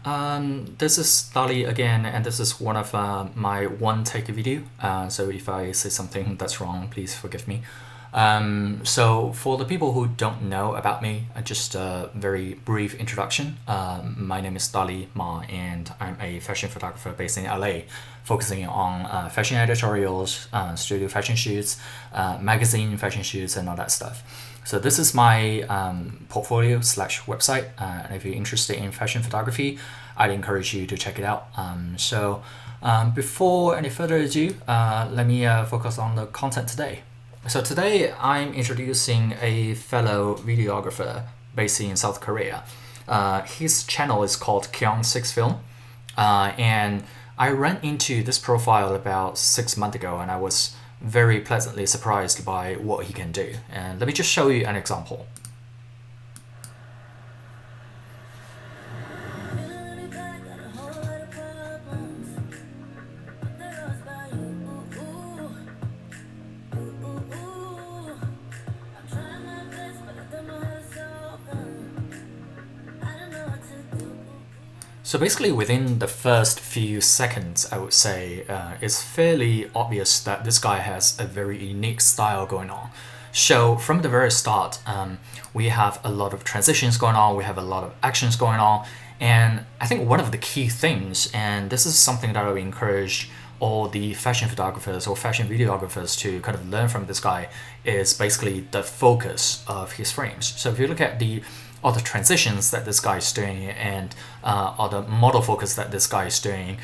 This is Dali again, and this is one of my one-take video. So if I say something that's wrong, please forgive me. So for the people who don't know about me, just a very brief introduction. My name is Dali Ma, and I'm a fashion photographer based in LA, focusing on fashion editorials, studio fashion shoots, magazine fashion shoots, and all that stuff. So this is my portfolio/website, and if you're interested in fashion photography, I'd encourage you to check it out. Before any further ado, let me focus on the content today. So today I'm introducing a fellow videographer based in South Korea. His channel is called Kyung6Film, and I ran into this profile about 6 months ago, and I was very pleasantly surprised by what he can do. And let me just show you an example. So basically within the first few seconds, I would say, it's fairly obvious that this guy has a very unique style going on. So from the very start, we have a lot of transitions going on, we have a lot of actions going on, and I think one of the key things, and this is something that I would encourage all the fashion photographers or fashion videographers to kind of learn from this guy, is basically the focus of his frames. So if you look at all the transitions that this guy is doing and all the model focus that this guy is doing,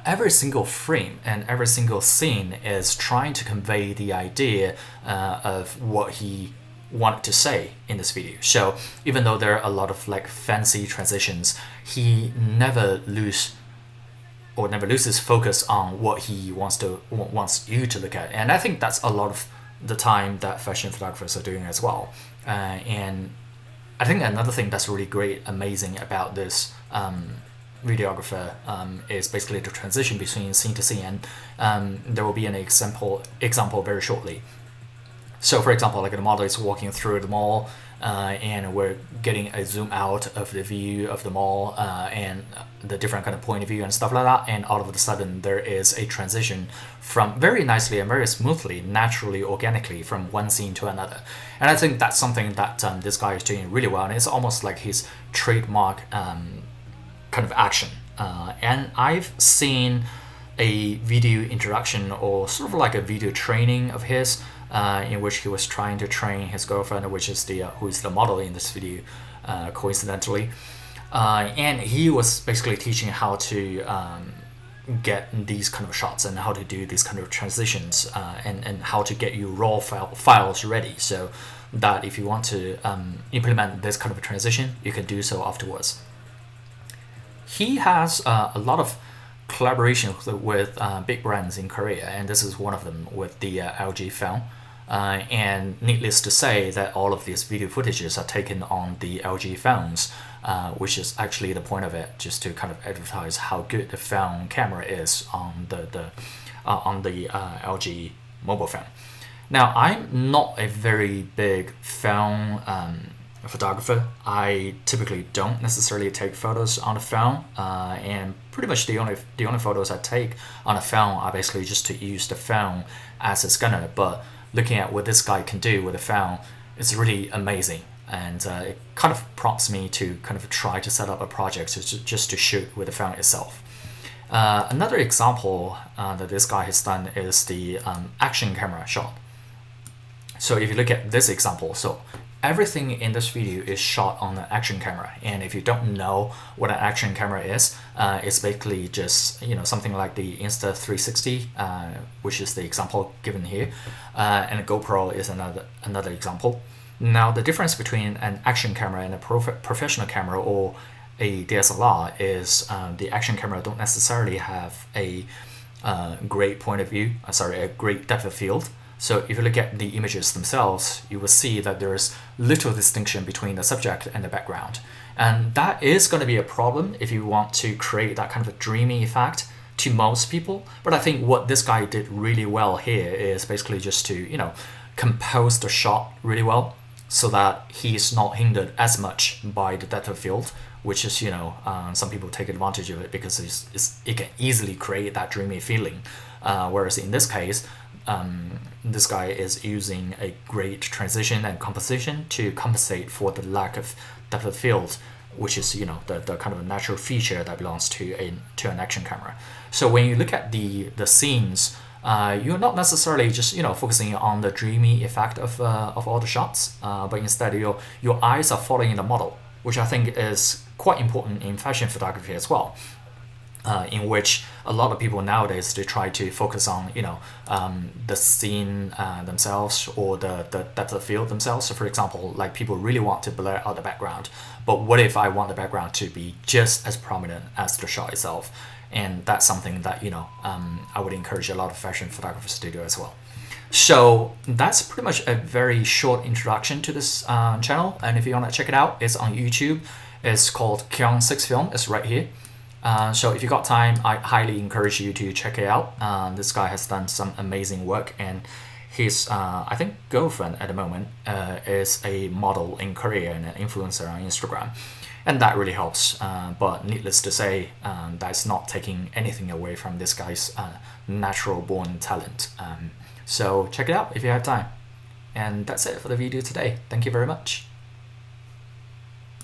every single frame and every single scene is trying to convey the idea of what he wanted to say in this video. So even though there are a lot of like fancy transitions, he never loses focus on what he wants you to look at. And I think that's a lot of the time that fashion photographers are doing as well. And I think another thing that's really great, amazing about this videographer is basically the transition between scene to scene, and there will be an example very shortly. So for example, like the model is walking through the mall, and we're getting a zoom out of the view of the mall and the different kind of point of view and stuff like that, and all of a sudden there is a transition from very nicely and very smoothly, naturally, organically from one scene to another. And I think that's something that this guy is doing really well, and it's almost like his trademark kind of action. And I've seen a video introduction or sort of like a video training of his, in which he was trying to train his girlfriend, which is who is the model in this video, coincidentally. And he was basically teaching how to get these kind of shots and how to do these kind of transitions, and how to get you raw files ready, so that if you want to implement this kind of transition, you can do so afterwards. He has a lot of collaborations with big brands in Korea, and this is one of them with the LG film. And needless to say that all of these video footages are taken on the LG phones, which is actually the point of it, just to kind of advertise how good the phone camera is on the LG mobile phone. Now, I'm not a very big phone photographer. I typically don't necessarily take photos on a phone, and pretty much the only photos I take on a phone are basically just to use the phone as a scanner. But looking at what this guy can do with a phone, it's really amazing, and it kind of prompts me to kind of try to set up a project just to shoot with the phone itself. Another example that this guy has done is the action camera shot. So if you look at this example, so everything in this video is shot on the action camera, and if you don't know what an action camera is, it's basically just something like the Insta360, which is the example given here, and a GoPro is another example. Now the difference between an action camera and a professional camera or a DSLR is the action camera don't necessarily have a great point of view, a great depth of field. So if you look at the images themselves, you will see that there is little distinction between the subject and the background. And that is going to be a problem if you want to create that kind of a dreamy effect to most people. But I think what this guy did really well here is basically just to, compose the shot really well. so that he's not hindered as much by the depth of field, which is, some people take advantage of it because it can easily create that dreamy feeling. Whereas in this case, this guy is using a great transition and composition to compensate for the lack of depth of field, which is, the kind of a natural feature that belongs to an action camera. So when you look at the scenes, you're not necessarily just focusing on the dreamy effect of all the shots, but instead your eyes are following the model, which I think is quite important in fashion photography as well. In which a lot of people nowadays, they try to focus on the scene themselves, or the depth of field themselves. So for example, like people really want to blur out the background, but what if I want the background to be just as prominent as the shot itself? And that's something that I would encourage a lot of fashion photographers to do as well. So that's pretty much a very short introduction to this channel, and if you want to check it out, it's on YouTube. It's called Kyung6Film. It's right here. So if you got time, I highly encourage you to check it out. This guy has done some amazing work, and his, I think, girlfriend at the moment is a model in Korea and an influencer on Instagram. And that really helps. But needless to say, that's not taking anything away from this guy's natural born talent. So check it out if you have time. And that's it for the video today. Thank you very much.